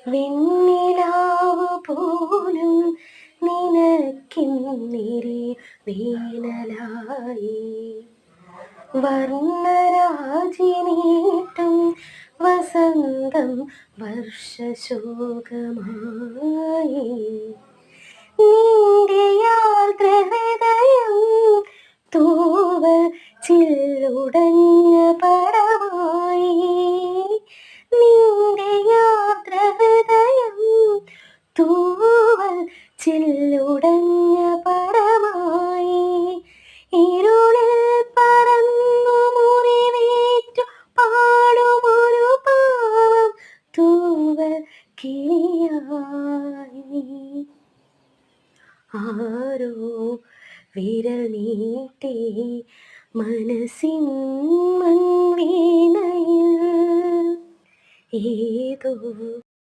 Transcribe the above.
വെണ്ണിലാവ് പോലും നിനക്കിന്നിരി വേനലായി. വർണ്ണരാജി നീട്ടും വസന്തം വർഷശോകമായി. നിന്റെ യാത്രഹൃദയം തൂവൽ ചില്ലുടഞ്ഞ പടമായി. നിന്റെ യാത്രഹൃദയം തൂവൽ ചില്ലുടഞ്ഞ പടമായി. ഇരുളിൽ പറന്നു മുറിവേറ്റു പാടുമൊരു പാവം തൂവൽ കിളിയായി. ആരോ വിരൽ നീട്ടി മനസ്സിൻ മൺവീണയിൽ ഏതോ